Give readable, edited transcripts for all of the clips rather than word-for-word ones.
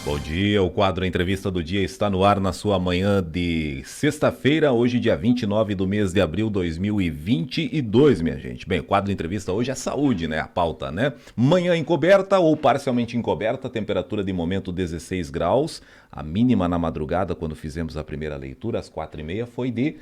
Bom dia, o quadro Entrevista do Dia está no ar na sua manhã de sexta-feira, hoje dia 29 do mês de abril de 2022, minha gente. Bem, o quadro Entrevista hoje é saúde, né? A pauta, né? Manhã encoberta ou parcialmente encoberta, temperatura de momento 16 graus. A mínima na madrugada, quando fizemos a primeira leitura, às 4h30, foi de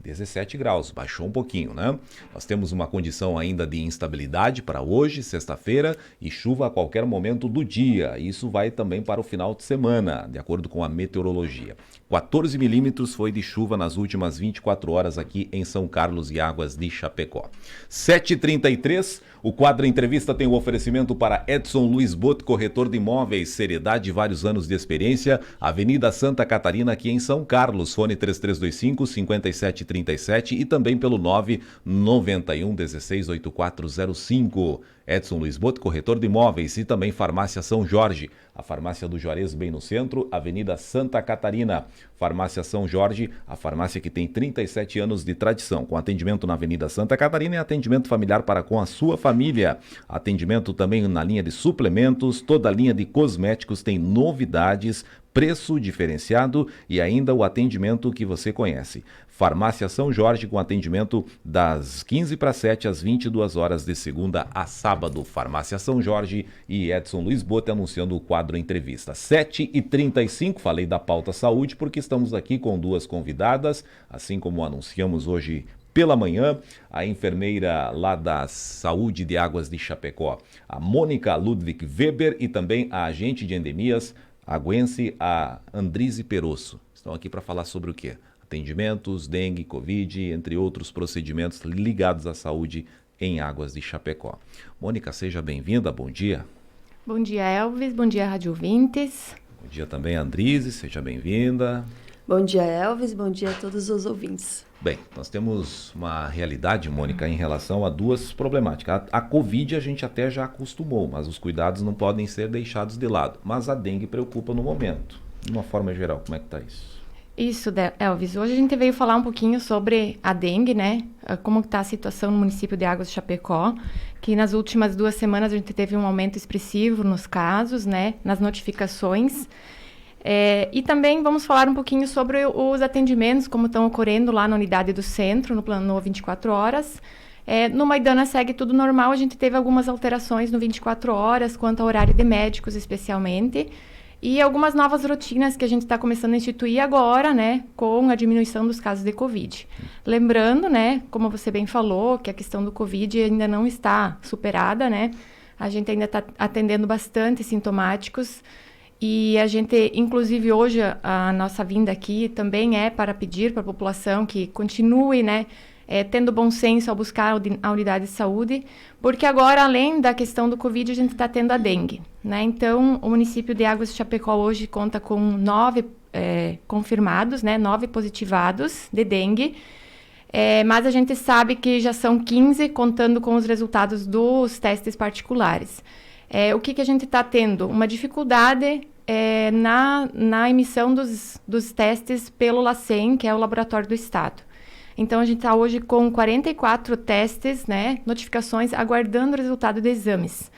17 graus, baixou um pouquinho, né? Nós temos uma condição ainda de instabilidade para hoje, sexta-feira, e chuva a qualquer momento do dia. Isso vai também para o final de semana, de acordo com a meteorologia. 14 milímetros foi de chuva nas últimas 24 horas aqui em São Carlos e Águas de Chapecó. 7h33, o quadro Entrevista tem o oferecimento para Edson Luiz Boto, corretor de imóveis, seriedade e vários anos de experiência, Avenida Santa Catarina, aqui em São Carlos, fone 3325-5737 e também pelo 991-168405. Edson Luiz Boto, corretor de imóveis, e também Farmácia São Jorge, a farmácia do Juarez bem no centro, Avenida Santa Catarina. Farmácia São Jorge, a farmácia que tem 37 anos de tradição, com atendimento na Avenida Santa Catarina e atendimento familiar para com a sua família. Atendimento também na linha de suplementos, toda a linha de cosméticos tem novidades, preço diferenciado e ainda o atendimento que você conhece. Farmácia São Jorge com atendimento das 15h para às 22 horas de segunda a sábado. Farmácia São Jorge e Edson Luiz Boto anunciando o quadro Entrevista. 7h35, falei da pauta saúde porque estamos aqui com duas convidadas, assim como anunciamos hoje pela manhã, a enfermeira lá da Saúde de Águas de Chapecó, a Mônica Ludwig Weber, e também a agente de endemias aguense, a Andrize Perosso. Estão aqui para falar sobre o quê? Atendimentos, dengue, covid, entre outros procedimentos ligados à saúde em Águas de Chapecó. Mônica, seja bem-vinda, bom dia. Bom dia, Elvis, bom dia, Rádio Ouvintes. Bom dia também, Andrize, seja bem-vinda. Bom dia, Elvis, bom dia a todos os ouvintes. Bem, nós temos uma realidade, Mônica, em relação a duas problemáticas. A Covid a gente até já acostumou, mas os cuidados não podem ser deixados de lado. Mas a dengue preocupa no momento. De uma forma geral, como é que está isso? Isso, Elvis. Hoje a gente veio falar um pouquinho sobre a dengue, né? Como está a situação no município de Águas de Chapecó, que nas últimas 2 semanas a gente teve um aumento expressivo nos casos, né? Nas notificações. E também vamos falar um pouquinho sobre os atendimentos, como estão ocorrendo lá na unidade do centro, no plano 24 horas. No Maidana segue tudo normal, a gente teve algumas alterações no 24 horas, quanto ao horário de médicos especialmente, e algumas novas rotinas que a gente está começando a instituir agora, né, com a diminuição dos casos de Covid. Lembrando, né, como você bem falou, que a questão do Covid ainda não está superada, né, a gente ainda está atendendo bastante sintomáticos. E a gente, inclusive hoje, a nossa vinda aqui também é para pedir para a população que continue, né, tendo bom senso ao buscar a unidade de saúde, porque agora, além da questão do Covid, a gente está tendo a dengue, né? Então, o município de Águas de Chapecó hoje conta com 9 confirmados, né, 9 positivados de dengue, mas a gente sabe que já são 15, contando com os resultados dos testes particulares. O que a gente está tendo? Uma dificuldade na emissão dos testes pelo LACEN, que é o Laboratório do Estado. Então, a gente está hoje com 44 testes, né, notificações, aguardando o resultado de exames.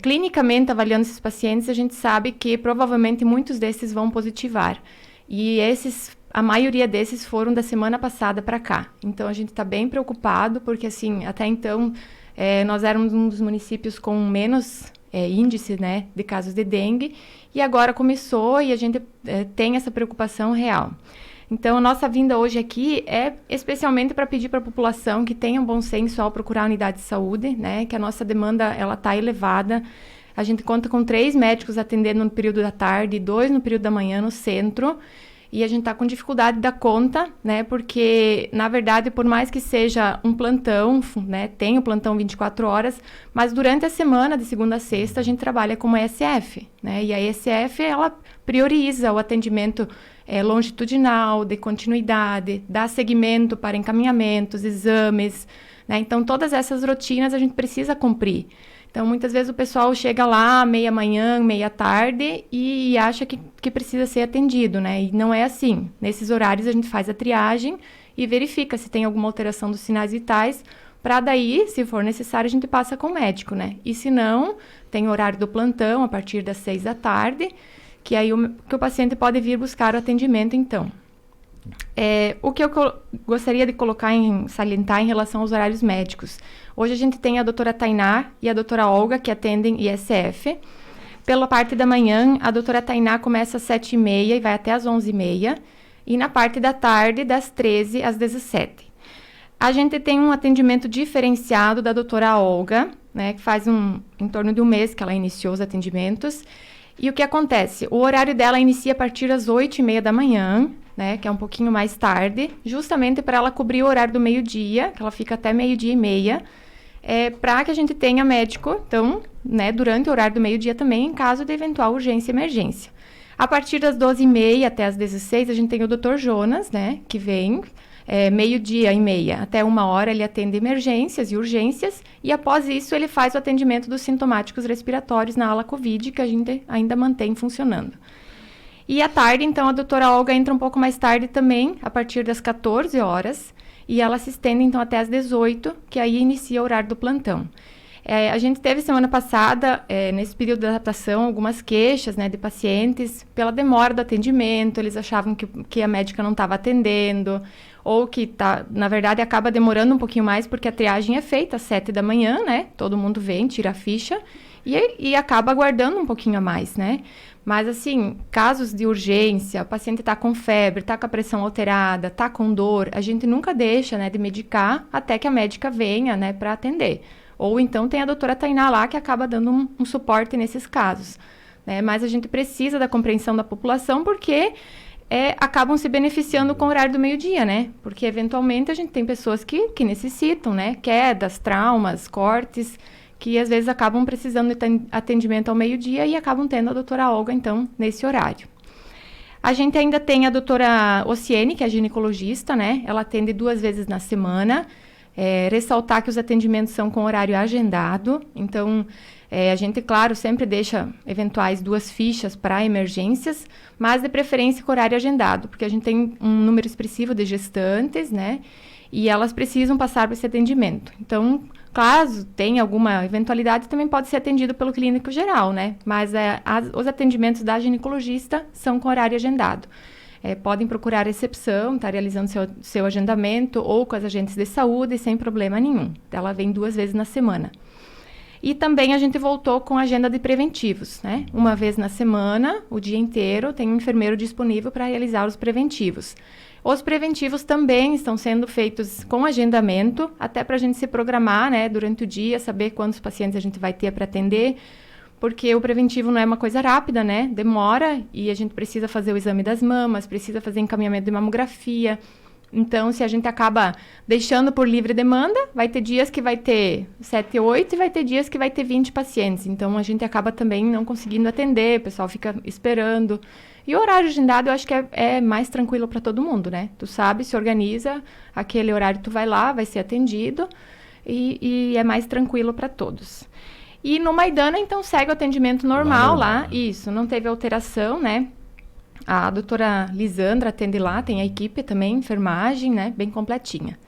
Clinicamente, avaliando esses pacientes, a gente sabe que provavelmente muitos desses vão positivar. E a maioria desses foram da semana passada para cá. Então, a gente está bem preocupado, porque, assim, até então, nós éramos um dos municípios com menos índice, né, de casos de dengue, e agora começou e a gente tem essa preocupação real. Então, a nossa vinda hoje aqui é especialmente para pedir para a população que tenha um bom senso ao procurar a unidade de saúde, né, que a nossa demanda ela está elevada. A gente conta com 3 médicos atendendo no período da tarde, 2 no período da manhã no centro, e a gente está com dificuldade da conta, né, porque, na verdade, por mais que seja um plantão, né, tem o plantão 24 horas, mas durante a semana, de segunda a sexta, a gente trabalha como ESF, né, e a ESF, ela prioriza o atendimento longitudinal, de continuidade, dá seguimento para encaminhamentos, exames, né, então todas essas rotinas a gente precisa cumprir. Então, muitas vezes o pessoal chega lá meia manhã, meia tarde e acha que precisa ser atendido, né? E não é assim. Nesses horários a gente faz a triagem e verifica se tem alguma alteração dos sinais vitais, para daí, se for necessário, a gente passa com o médico, né? E se não, tem horário do plantão a partir das 6 da tarde, que aí que o paciente pode vir buscar o atendimento, então. O que eu gostaria de salientar em relação aos horários médicos. Hoje a gente tem a doutora Tainá e a doutora Olga, que atendem ISF. Pela parte da manhã, a doutora Tainá começa às 7h30 e vai até às 11h30. E na parte da tarde, das 13 às 17. A gente tem um atendimento diferenciado da doutora Olga, né, que faz em torno de um mês que ela iniciou os atendimentos. E o que acontece? O horário dela inicia a partir das 8h30 da manhã, né, que é um pouquinho mais tarde, justamente para ela cobrir o horário do meio-dia, que ela fica até 12h30, para que a gente tenha médico, então, né, durante o horário do meio-dia também, em caso de eventual urgência e emergência. A partir das 12h30 até as 16h, a gente tem o Dr. Jonas, né, que vem, meio-dia e meia até 1h, ele atende emergências e urgências, e após isso ele faz o atendimento dos sintomáticos respiratórios na ala COVID, que a gente ainda mantém funcionando. E à tarde, então, a doutora Olga entra um pouco mais tarde também, a partir das 14h, e ela se estende, então, até as 18h, que aí inicia o horário do plantão. A gente teve semana passada, nesse período de adaptação, algumas queixas, né, de pacientes pela demora do atendimento, eles achavam que a médica não estava atendendo, ou que, na verdade, acaba demorando um pouquinho mais, porque a triagem é feita às 7h, né, todo mundo vem, tira a ficha, e acaba aguardando um pouquinho a mais, né. Mas, assim, casos de urgência, o paciente está com febre, está com a pressão alterada, está com dor, a gente nunca deixa, né, de medicar até que a médica venha, né, para atender. Ou então tem a doutora Tainá lá que acaba dando um suporte nesses casos, né? Mas a gente precisa da compreensão da população porque acabam se beneficiando com o horário do meio-dia, né? Porque eventualmente a gente tem pessoas que necessitam, né? Quedas, traumas, cortes, que às vezes acabam precisando de atendimento ao meio-dia e acabam tendo a doutora Olga, então, nesse horário. A gente ainda tem a doutora Ociene, que é ginecologista, né? Ela atende 2 vezes na semana. Ressaltar que os atendimentos são com horário agendado, então a gente, claro, sempre deixa eventuais 2 fichas para emergências, mas de preferência com horário agendado, porque a gente tem um número expressivo de gestantes, né, e elas precisam passar por esse atendimento. Então, caso tenha alguma eventualidade, também pode ser atendido pelo clínico geral, né, mas os atendimentos da ginecologista são com horário agendado. Podem procurar a recepção, está realizando seu agendamento ou com as agentes de saúde sem problema nenhum. Ela vem 2 vezes na semana. E também a gente voltou com a agenda de preventivos, né? 1 vez na semana, o dia inteiro, tem um enfermeiro disponível para realizar os preventivos. Os preventivos também estão sendo feitos com agendamento, até para a gente se programar, né, durante o dia, saber quantos pacientes a gente vai ter para atender, porque o preventivo não é uma coisa rápida, né? Demora e a gente precisa fazer o exame das mamas, precisa fazer encaminhamento de mamografia. Então, se a gente acaba deixando por livre demanda, vai ter dias que vai ter 7, 8 e vai ter dias que vai ter 20 pacientes. Então, a gente acaba também não conseguindo atender, o pessoal fica esperando. E o horário agendado, eu acho que é mais tranquilo para todo mundo, né? Tu sabe, se organiza, aquele horário tu vai lá, vai ser atendido e é mais tranquilo para todos. E no Maidana, então, segue o atendimento normal lá. Isso, não teve alteração, né? A doutora Lisandra atende lá, tem a equipe também, enfermagem, né? Bem completinha.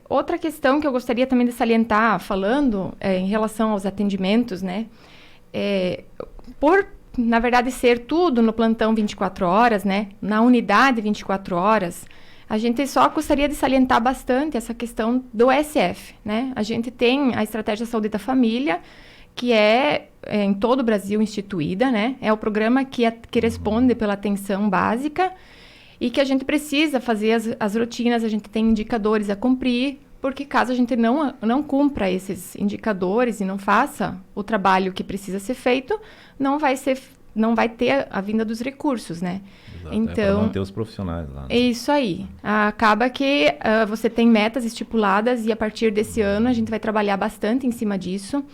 Outra questão que eu gostaria também de salientar, falando em relação aos atendimentos, né? Por, na verdade, ser tudo no plantão 24 horas, né? Na unidade 24 horas... A gente só gostaria de salientar bastante essa questão do SF, né? A gente tem a Estratégia Saúde da Família, que é em todo o Brasil instituída, né? É o programa que responde pela atenção básica e que a gente precisa fazer as rotinas, a gente tem indicadores a cumprir, porque caso a gente não cumpra esses indicadores e não faça o trabalho que precisa ser feito, não vai ter a vinda dos recursos, né? Exato, então, para manter os profissionais lá. Né? É isso aí. Acaba que você tem metas estipuladas e a partir desse ano a gente vai trabalhar bastante em cima disso.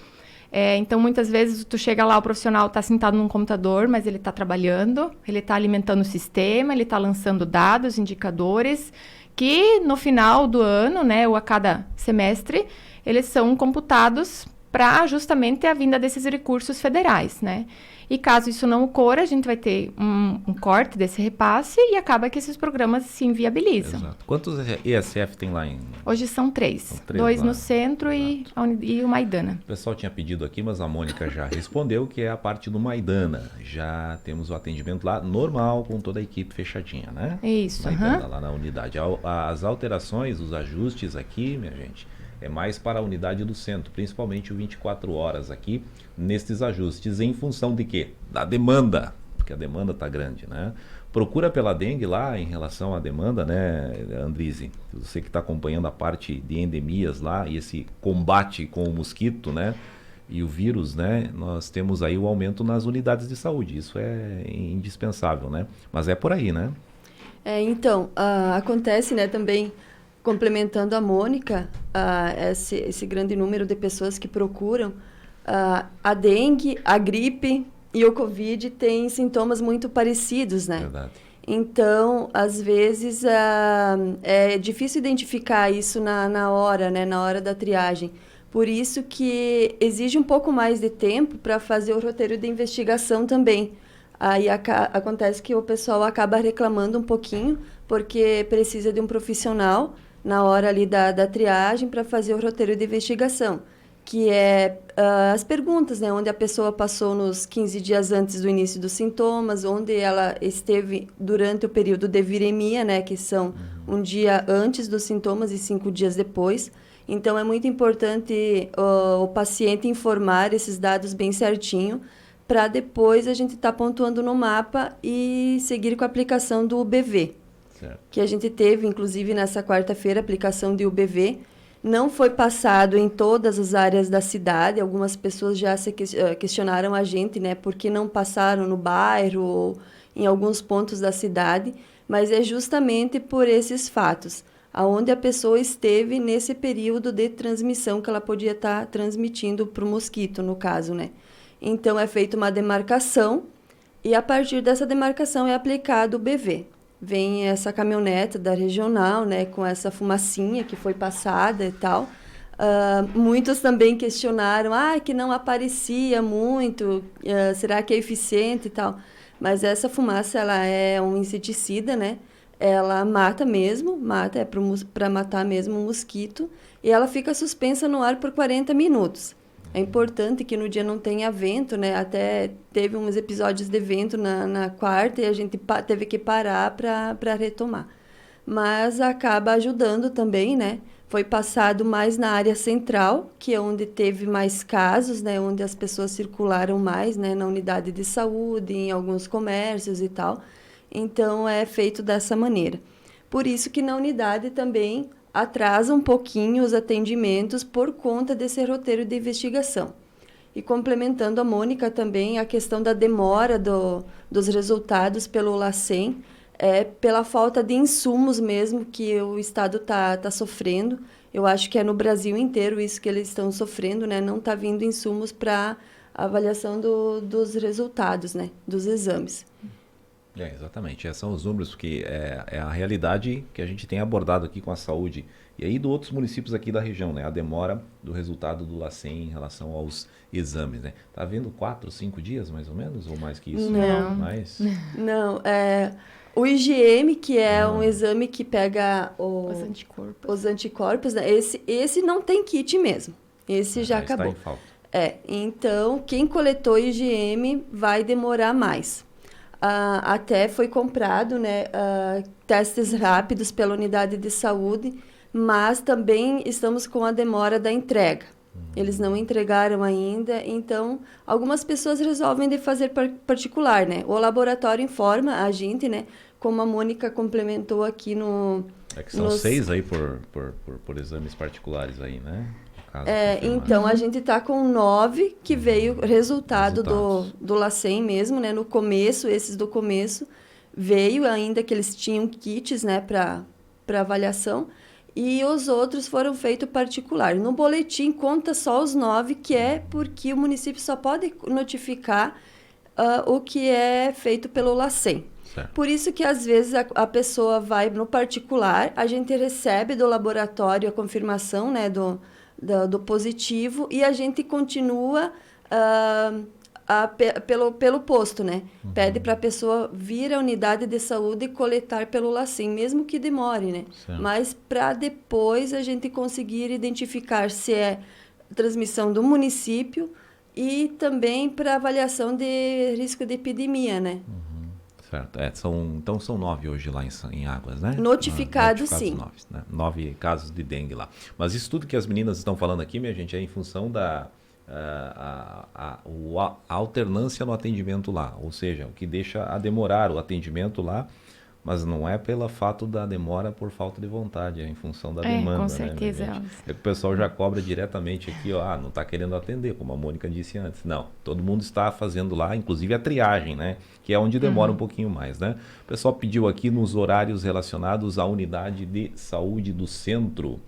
Então, muitas vezes, tu chega lá, o profissional está sentado num computador, mas ele está trabalhando, ele está alimentando o sistema, ele está lançando dados, indicadores, que no final do ano, né, ou a cada semestre, eles são computados para justamente a vinda desses recursos federais, né? E caso isso não ocorra, a gente vai ter um corte desse repasse e acaba que esses programas se inviabilizam. Exato. Quantos ESF tem lá em... Hoje são 3. São 3 2 lá. no centro e o Maidana. O pessoal tinha pedido aqui, mas a Mônica já respondeu que é a parte do Maidana. Já temos o atendimento lá normal, com toda a equipe fechadinha, né? Isso, Maidana, lá na unidade. As alterações, os ajustes aqui, minha gente, é mais para a unidade do centro, principalmente o 24 horas aqui, nestes ajustes, em função de quê? Da demanda, porque a demanda está grande, né? Procura pela dengue lá em relação à demanda, né, Andrize? Você que está acompanhando a parte de endemias lá e esse combate com o mosquito, né? E o vírus, né? Nós temos aí o aumento nas unidades de saúde. Isso é indispensável, né? Mas é por aí, né? Então, acontece, né, também, complementando a Mônica, esse grande número de pessoas que procuram, a dengue, a gripe e o Covid têm sintomas muito parecidos, né? Verdade. Então, às vezes, é difícil identificar isso na hora, né? Na hora da triagem. Por isso que exige um pouco mais de tempo para fazer o roteiro de investigação também. Aí acontece que o pessoal acaba reclamando um pouquinho, porque precisa de um profissional na hora ali da triagem para fazer o roteiro de investigação, que é as perguntas, né? Onde a pessoa passou nos 15 dias antes do início dos sintomas, onde ela esteve durante o período de viremia, né? Que são um dia antes dos sintomas e 5 dias depois. Então, é muito importante o paciente informar esses dados bem certinho, para depois a gente estar pontuando no mapa e seguir com a aplicação do UBV. Certo. Que a gente teve, inclusive, nessa quarta-feira, aplicação de UBV. Não foi passado em todas as áreas da cidade. Algumas pessoas já questionaram a gente, né, por que não passaram no bairro ou em alguns pontos da cidade, mas é justamente por esses fatos, aonde a pessoa esteve nesse período de transmissão que ela podia estar transmitindo para o mosquito, no caso, né? Então, é feita uma demarcação e, a partir dessa demarcação, é aplicado o BV. Vem essa caminhonete da regional, né, com essa fumacinha que foi passada e tal. Muitos também questionaram, que não aparecia muito, será que é eficiente e tal? Mas essa fumaça, ela é um inseticida, né? Ela mata mesmo, é para matar mesmo o mosquito, e ela fica suspensa no ar por 40 minutos. É importante que no dia não tenha vento, né? Até teve uns episódios de vento na quarta e a gente teve que parar para retomar. Mas acaba ajudando também, né? Foi passado mais na área central, que é onde teve mais casos, né? Onde as pessoas circularam mais, né? Na unidade de saúde, em alguns comércios e tal. Então, é feito dessa maneira. Por isso que na unidade também atrasa um pouquinho os atendimentos por conta desse roteiro de investigação. E complementando a Mônica também, a questão da demora dos resultados pelo LACEN, pela falta de insumos mesmo que o Estado está sofrendo. Eu acho que é no Brasil inteiro isso que eles estão sofrendo, né? Não está vindo insumos para avaliação dos resultados, né? Dos exames. Exatamente, esses são os números, porque é a realidade que a gente tem abordado aqui com a saúde e aí de outros municípios aqui da região, né? A demora do resultado do LACEN em relação aos exames, né? Tá havendo 4, 5 dias mais ou menos, ou mais que isso? Não. Mais? Não, o IgM, que é um exame que pega os anticorpos, né? Esse não tem kit mesmo, esse já acabou. Está em falta. Então, quem coletou IgM vai demorar mais. Até foi comprado, né, testes rápidos pela unidade de saúde, mas também estamos com a demora da entrega. Eles não entregaram ainda, então algumas pessoas resolvem de fazer particular, né? O laboratório informa a gente, né? Como a Mônica complementou aqui no... que são 6 aí por exames particulares aí, né? Então, a gente está com 9 que veio resultado do LACEN mesmo, né? No começo, esses do começo, veio ainda que eles tinham kits, né, para avaliação, e os outros foram feitos particular. No boletim conta só os 9, que é porque o município só pode notificar o que é feito pelo LACEN. Certo. Por isso que, às vezes, a pessoa vai no particular, a gente recebe do laboratório a confirmação, né, do positivo e a gente continua pelo posto, né? Pede para a pessoa vir à unidade de saúde e coletar pelo LACEN, mesmo que demore, né? Certo. Mas para depois a gente conseguir identificar se é transmissão do município e também para avaliação de risco de epidemia, né? Certo. Então são 9 hoje lá em Águas, né? Notificados, sim. 9, né? 9 casos de dengue lá. Mas isso tudo que as meninas estão falando aqui, minha gente, é em função da a alternância no atendimento lá. Ou seja, o que deixa a demorar o atendimento lá, mas não é pelo fato da demora por falta de vontade, é em função da demanda. Com certeza. Né, é que o pessoal já cobra diretamente aqui, ó, não está querendo atender, como a Mônica disse antes. Não, todo mundo está fazendo lá, inclusive a triagem, né? Que é onde demora um pouquinho mais, né? O pessoal pediu aqui nos horários relacionados à unidade de saúde do centro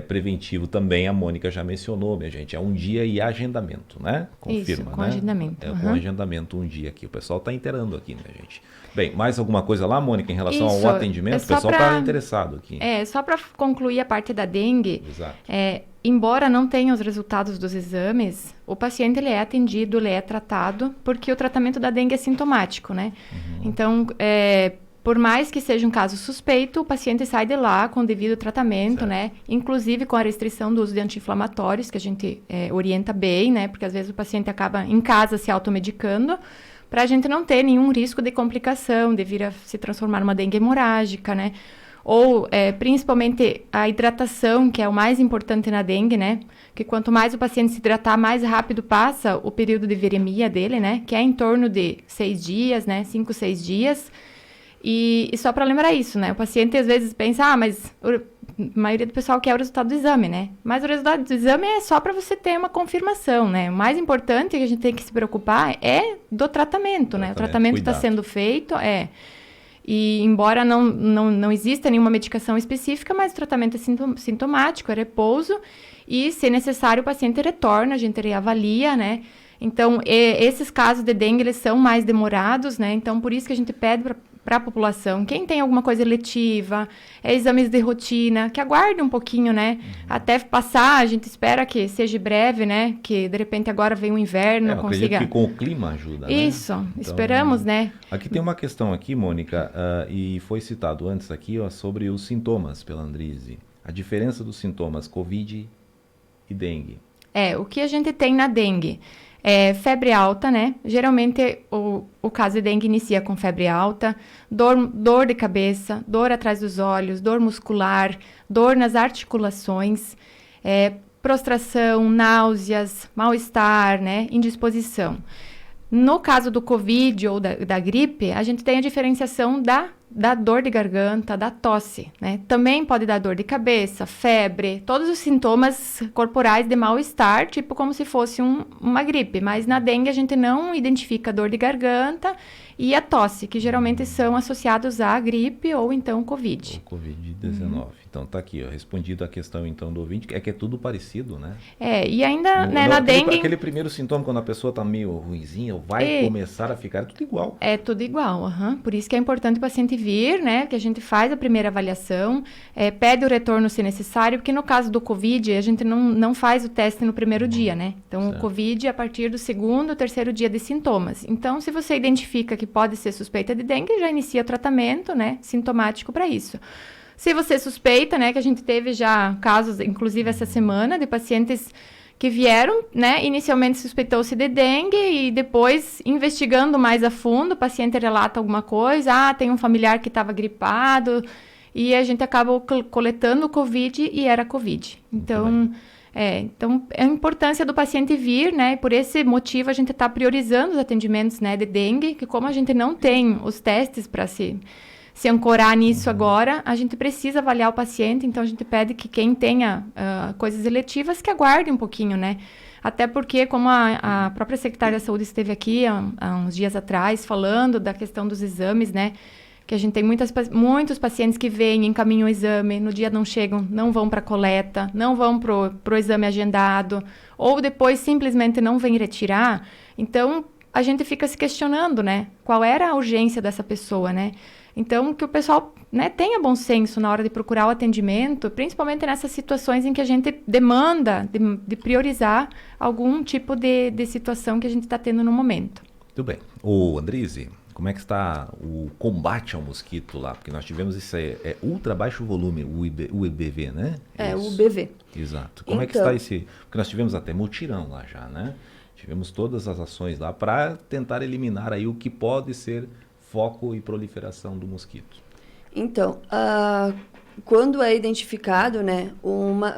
preventivo também, a Mônica já mencionou, minha gente, é um dia e agendamento, né? Confirma, isso, com né? agendamento. Com agendamento um dia aqui. O pessoal está inteirando aqui, minha gente. Bem, mais alguma coisa lá, Mônica, em relação ao atendimento? O pessoal está interessado aqui. Só para concluir a parte da dengue, Exato. Embora não tenha os resultados dos exames, o paciente ele é atendido, ele é tratado, porque o tratamento da dengue é sintomático, né? Então, por mais que seja um caso suspeito, o paciente sai de lá com o devido tratamento, certo, né? Inclusive com a restrição do uso de anti-inflamatórios, que a gente orienta bem, né? Porque às vezes o paciente acaba em casa se automedicando, para a gente não ter nenhum risco de complicação, de vir a se transformar numa dengue hemorrágica, né? Ou, principalmente, a hidratação, que é o mais importante na dengue, né? Que quanto mais o paciente se hidratar, mais rápido passa o período de viremia dele, né? Que é em torno de 6 dias, né? 5, 6 dias. E só para lembrar isso, né? O paciente às vezes pensa, mas a maioria do pessoal quer o resultado do exame, né? Mas o resultado do exame é só para você ter uma confirmação, né? O mais importante que a gente tem que se preocupar é do tratamento, né? O tratamento está sendo feito, E embora não exista nenhuma medicação específica, mas o tratamento é sintomático, é repouso, e se necessário o paciente retorna, a gente reavalia, né? Então, esses casos de dengue, eles são mais demorados, né? Então, por isso que a gente pede para a população, quem tem alguma coisa eletiva, exames de rotina, que aguarde um pouquinho, né? Até passar, a gente espera que seja breve, né? Que, de repente, agora vem o inverno, eu acredito que com o clima ajuda, isso, né? Então, esperamos, né? Aqui tem uma questão aqui, Mônica, e foi citado antes aqui, ó, sobre os sintomas pela Andrize. A diferença dos sintomas Covid e dengue. O que a gente tem na dengue? Febre alta, né? Geralmente o caso de dengue inicia com febre alta, dor de cabeça, dor atrás dos olhos, dor muscular, dor nas articulações, prostração, náuseas, mal-estar, né? Indisposição. No caso do Covid ou da gripe, a gente tem a diferenciação da dor de garganta, da tosse, né? Também pode dar dor de cabeça, febre, todos os sintomas corporais de mal-estar, tipo como se fosse uma gripe. Mas na dengue a gente não identifica a dor de garganta e a tosse, que geralmente são associados à gripe ou então Covid. O Covid-19. Então tá aqui, ó, respondido a questão então do ouvinte, que é tudo parecido, né? E ainda, né, na dengue... Aquele primeiro sintoma, quando a pessoa tá meio ruinzinha, vai começar a ficar, é tudo igual. É tudo igual, Por isso que é importante o paciente vir, né, que a gente faz a primeira avaliação, pede o retorno se necessário, porque no caso do Covid, a gente não faz o teste no primeiro dia, né? Então, certo. O Covid é a partir do segundo ou terceiro dia de sintomas. Então, se você identifica que pode ser suspeita de dengue, já inicia o tratamento, né, sintomático para isso. Se você suspeita, né, que a gente teve já casos, inclusive essa semana, de pacientes que vieram, né, inicialmente suspeitou-se de dengue e depois, investigando mais a fundo, o paciente relata alguma coisa, tem um familiar que estava gripado, e a gente acabou coletando o Covid e era Covid. Então, a importância do paciente vir, né, e por esse motivo a gente está priorizando os atendimentos, né, de dengue, que como a gente não tem os testes para se ancorar nisso agora, a gente precisa avaliar o paciente, então a gente pede que quem tenha coisas eletivas que aguarde um pouquinho, né? Até porque, como a própria secretária da Saúde esteve aqui há uns dias atrás, falando da questão dos exames, né? Que a gente tem muitos pacientes que vêm, encaminham o exame, no dia não chegam, não vão para a coleta, não vão pro exame agendado, ou depois simplesmente não vêm retirar. Então, a gente fica se questionando, né? Qual era a urgência dessa pessoa, né? Então, que o pessoal, né, tenha bom senso na hora de procurar o atendimento, principalmente nessas situações em que a gente demanda de priorizar algum tipo de situação que a gente está tendo no momento. Muito bem. Ô, Andrize, como é que está o combate ao mosquito lá? Porque nós tivemos esse ultra baixo volume, o UBV, né? O UBV. Exato. Como é que está esse... Porque nós tivemos até mutirão lá já, né? Tivemos todas as ações lá para tentar eliminar aí o que pode ser foco e proliferação do mosquito. Então, quando é identificado, né,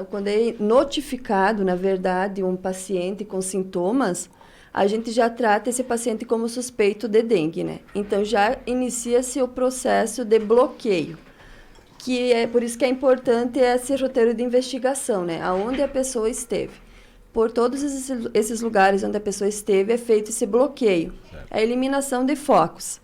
quando é notificado, na verdade, um paciente com sintomas, a gente já trata esse paciente como suspeito de dengue, né? Então, já inicia-se o processo de bloqueio, que é por isso que é importante esse roteiro de investigação, né? Aonde a pessoa esteve. Por todos esses lugares onde a pessoa esteve, é feito esse bloqueio, a eliminação de focos.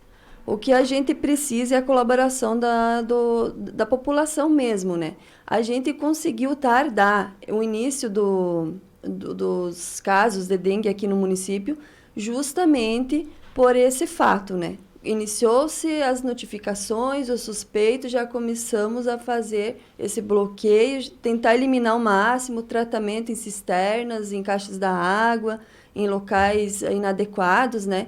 O que a gente precisa é a colaboração da população mesmo, né? A gente conseguiu tardar o início dos casos de dengue aqui no município justamente por esse fato, né? Iniciou-se as notificações, os suspeitos, já começamos a fazer esse bloqueio, tentar eliminar ao máximo o tratamento em cisternas, em caixas da água, em locais inadequados, né?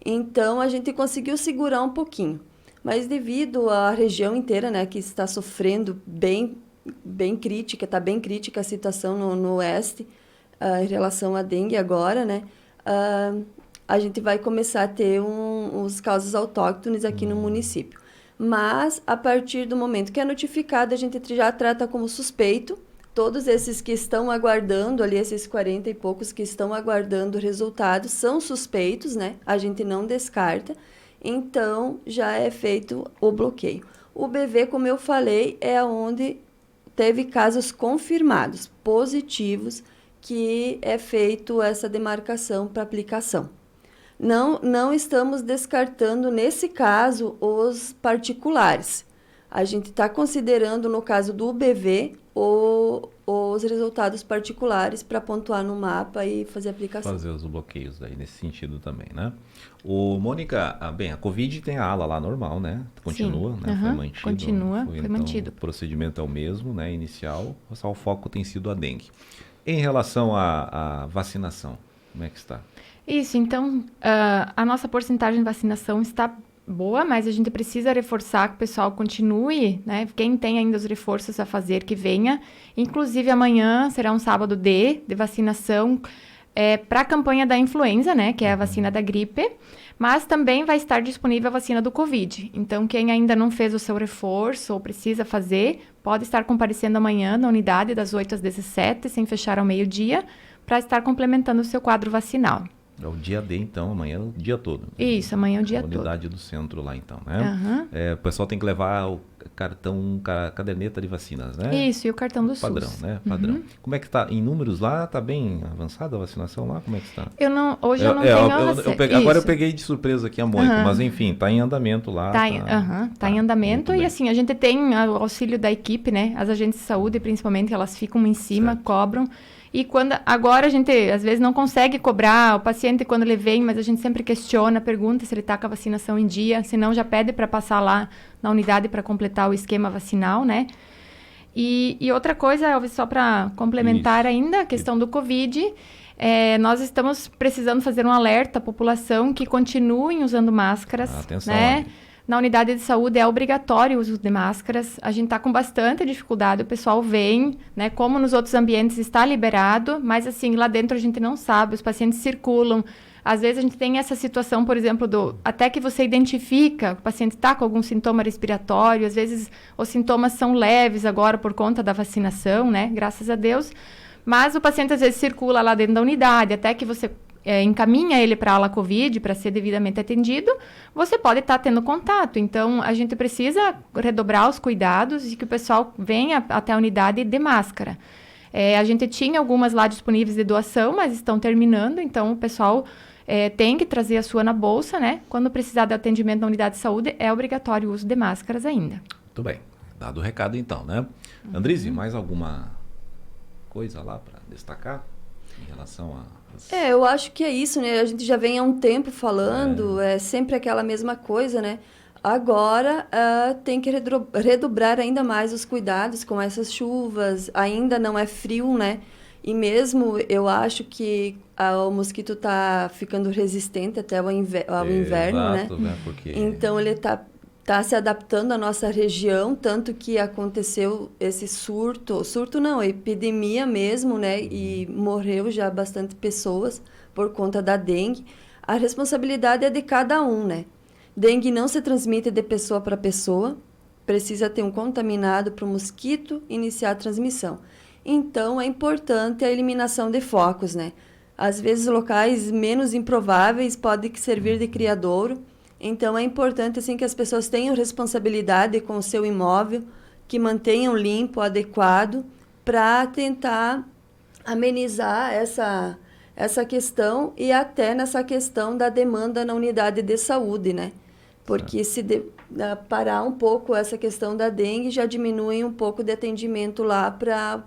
Então, a gente conseguiu segurar um pouquinho. Mas devido à região inteira, né, que está sofrendo bem crítica, está bem crítica a situação no oeste, em relação à dengue agora, né? A gente vai começar a ter os casos autóctones aqui no município. Mas, a partir do momento que é notificado, a gente já trata como suspeito. Todos esses que estão aguardando, ali esses 40 e poucos que estão aguardando o resultado, são suspeitos, né? A gente não descarta. Então, já é feito o bloqueio. O BV, como eu falei, é onde teve casos confirmados, positivos, que é feito essa demarcação para aplicação. Não estamos descartando, nesse caso, os particulares. A gente está considerando, no caso do UBV, os resultados particulares para pontuar no mapa e fazer a aplicação. Fazer os bloqueios aí nesse sentido também, né? Mônica, a Covid tem a ala lá normal, né? Continua, sim. Né? Foi mantido. Continua, foi mantido. O procedimento é o mesmo, né? Inicial, só o foco tem sido a dengue. Em relação à vacinação, como é que está? Isso, então, a nossa porcentagem de vacinação está boa, mas a gente precisa reforçar que o pessoal continue, né? Quem tem ainda os reforços a fazer, que venha. Inclusive, amanhã será um sábado de vacinação para a campanha da influenza, né? Que é a vacina da gripe. Mas também vai estar disponível a vacina do Covid. Então, quem ainda não fez o seu reforço ou precisa fazer, pode estar comparecendo amanhã na unidade das 8 às 17, sem fechar ao meio-dia, para estar complementando o seu quadro vacinal. É o dia D, então, amanhã é o dia todo. Isso, amanhã é o dia todo. A unidade do centro lá, então, né? O pessoal tem que levar o cartão, caderneta de vacinas, né? Isso, e o cartão do Padrão, SUS. né? Padrão. Como é que está? Em números lá, está bem avançada a vacinação lá? Como é que está? Hoje eu não tenho... Agora eu peguei de surpresa aqui a Mônica, mas enfim, está em andamento lá. Está em andamento e assim, a gente tem o auxílio da equipe, né? As agentes de saúde, principalmente, elas ficam em cima, cobram. E agora a gente, às vezes, não consegue cobrar o paciente quando ele vem, mas a gente sempre questiona, pergunta se ele está com a vacinação em dia, senão já pede para passar lá na unidade para completar o esquema vacinal, né? E outra coisa, Elvis, só para complementar ainda a questão do Covid, nós estamos precisando fazer um alerta à população que continuem usando máscaras, atenção, né? Na unidade de saúde é obrigatório o uso de máscaras. A gente está com bastante dificuldade, o pessoal vem, né? Como nos outros ambientes está liberado, mas assim, lá dentro a gente não sabe, os pacientes circulam. Às vezes a gente tem essa situação, por exemplo, até que você identifica que o paciente está com algum sintoma respiratório, às vezes os sintomas são leves agora por conta da vacinação, né? Graças a Deus. Mas o paciente às vezes circula lá dentro da unidade, até que você encaminha ele para a ala Covid para ser devidamente atendido, você pode estar tendo contato. Então, a gente precisa redobrar os cuidados e que o pessoal venha até a unidade de máscara. A gente tinha algumas lá disponíveis de doação, mas estão terminando, então o pessoal tem que trazer a sua na bolsa, né? Quando precisar de atendimento na unidade de saúde, é obrigatório o uso de máscaras ainda. Muito bem. Dado o recado, então, né? Andrize, mais alguma coisa lá para destacar em relação a... eu acho que é isso, né? A gente já vem há um tempo falando, é sempre aquela mesma coisa, né? Agora, tem que redobrar ainda mais os cuidados com essas chuvas. Ainda não é frio, né? E mesmo eu acho que o mosquito está ficando resistente até ao inverno, exato, né? Porque... Então, ele está se adaptando à nossa região, tanto que aconteceu esse surto não, epidemia mesmo, né? E morreu já bastante pessoas por conta da dengue. A responsabilidade é de cada um, né? Dengue não se transmite de pessoa para pessoa, precisa ter um contaminado para o mosquito iniciar a transmissão. Então, é importante a eliminação de focos, né? Às vezes, locais menos improváveis podem servir de criadouro. Então, é importante assim, que as pessoas tenham responsabilidade com o seu imóvel, que mantenham limpo, adequado, para tentar amenizar essa questão e até nessa questão da demanda na unidade de saúde, né? Porque se parar um pouco essa questão da dengue, já diminui um pouco de atendimento lá para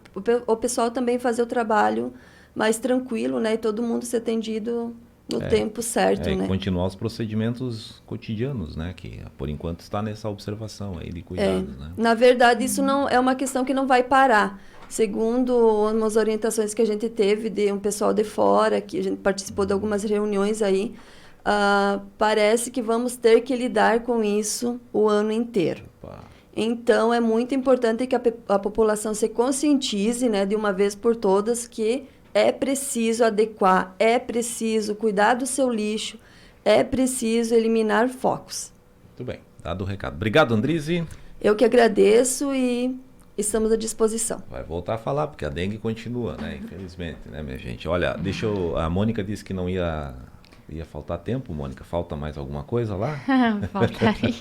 o pessoal também fazer o trabalho mais tranquilo, né? E todo mundo ser atendido no tempo certo, né? E continuar os procedimentos cotidianos, né? Que por enquanto está nessa observação aí de cuidados, né? Na verdade, isso não é uma questão que não vai parar. Segundo umas orientações que a gente teve de um pessoal de fora, que a gente participou de algumas reuniões aí, parece que vamos ter que lidar com isso o ano inteiro. Opa. Então, é muito importante que a população se conscientize, né, de uma vez por todas, que é preciso adequar, é preciso cuidar do seu lixo, é preciso eliminar focos. Muito bem, dado o recado. Obrigado, Andrize. Eu que agradeço e estamos à disposição. Vai voltar a falar, porque a dengue continua, né? Infelizmente, né, minha gente? Olha, a Mônica disse que não ia faltar tempo, Mônica. Falta mais alguma coisa lá? Faltaria.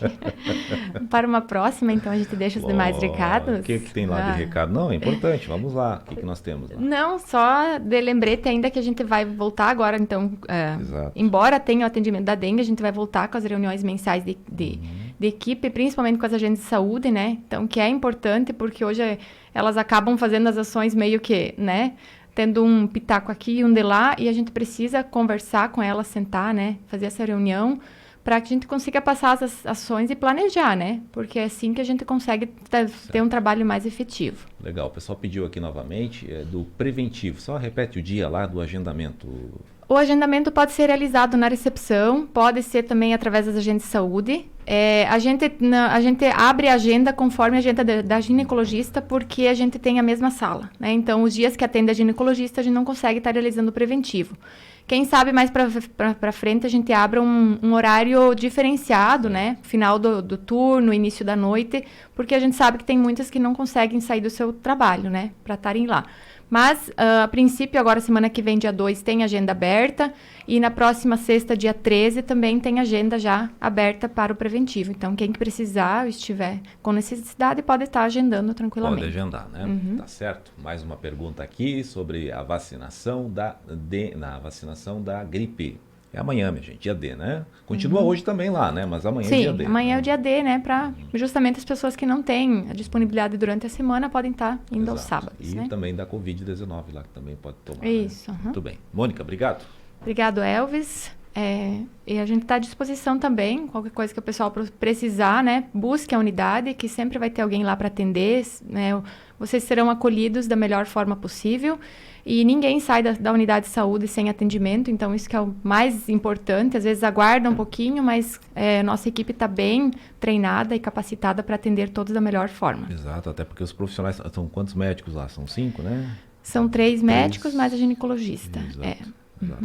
Para uma próxima, então, a gente deixa os demais recados. O que tem lá de recado? Não, é importante. Vamos lá. O que nós temos lá? Não, só de lembrete ainda que a gente vai voltar agora, então, embora tenha o atendimento da dengue, a gente vai voltar com as reuniões mensais de equipe, principalmente com as agentes de saúde, né? Então, que é importante, porque hoje elas acabam fazendo as ações meio que, né? Tendo um pitaco aqui e um de lá, e a gente precisa conversar com elas, sentar, né? Fazer essa reunião, para que a gente consiga passar as ações e planejar, né? Porque é assim que a gente consegue ter um trabalho mais efetivo. Legal, o pessoal pediu aqui novamente do preventivo. Só repete o dia lá do agendamento. O agendamento pode ser realizado na recepção, pode ser também através das agentes de saúde. A gente abre a agenda conforme a agenda da ginecologista, porque a gente tem a mesma sala, né? Então, os dias que atende a ginecologista, a gente não consegue estar realizando o preventivo. Quem sabe mais para frente a gente abra um horário diferenciado, né? Final do turno, início da noite, porque a gente sabe que tem muitas que não conseguem sair do seu trabalho, né? Para estarem lá. Mas, a princípio, agora, semana que vem, dia 2, tem agenda aberta. E na próxima sexta, dia 13, também tem agenda já aberta para o preventivo. Então, quem estiver com necessidade pode estar agendando tranquilamente. Pode agendar, né? Tá certo. Mais uma pergunta aqui sobre a vacinação da gripe. É amanhã, minha gente, dia D, né? Continua hoje também lá, né? Mas amanhã é dia D. Sim, amanhã é o dia D, né? Para justamente as pessoas que não têm a disponibilidade durante a semana podem estar indo aos sábados, né? E também da Covid-19 lá, que também pode tomar. Isso. Né? Muito bem. Mônica, obrigado. Obrigado, Elvis. E a gente está à disposição também, qualquer coisa que o pessoal precisar, né? Busque a unidade, que sempre vai ter alguém lá para atender, né? Vocês serão acolhidos da melhor forma possível. E ninguém sai da unidade de saúde sem atendimento, então isso que é o mais importante. Às vezes aguarda um pouquinho, mas nossa equipe está bem treinada e capacitada para atender todos da melhor forma. Exato, até porque os profissionais, são quantos médicos lá? São 5, né? São 3 médicos, mais a ginecologista. Exato.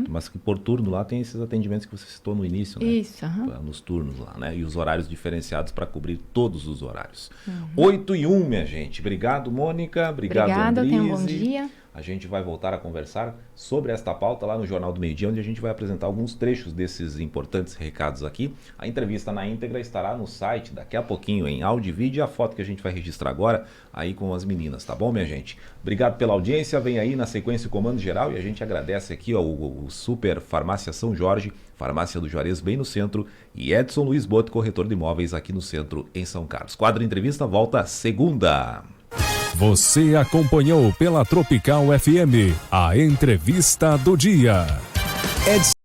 Mas que por turno lá tem esses atendimentos que você citou no início, né? Isso. Nos turnos lá, né? E os horários diferenciados para cobrir todos os horários. 8h01, minha gente. Obrigado, Mônica. Obrigado, Andrize. Tenha um bom dia. A gente vai voltar a conversar sobre esta pauta lá no Jornal do Meio-Dia, onde a gente vai apresentar alguns trechos desses importantes recados aqui. A entrevista na íntegra estará no site daqui a pouquinho, em áudio e vídeo, e a foto que a gente vai registrar agora aí com as meninas, tá bom, minha gente? Obrigado pela audiência, vem aí na sequência o Comando Geral e a gente agradece aqui o Super Farmácia São Jorge, Farmácia do Juarez bem no centro, e Edson Luiz Boto, corretor de imóveis aqui no centro, em São Carlos. Quadro Entrevista volta segunda. Você acompanhou pela Tropical FM a entrevista do dia.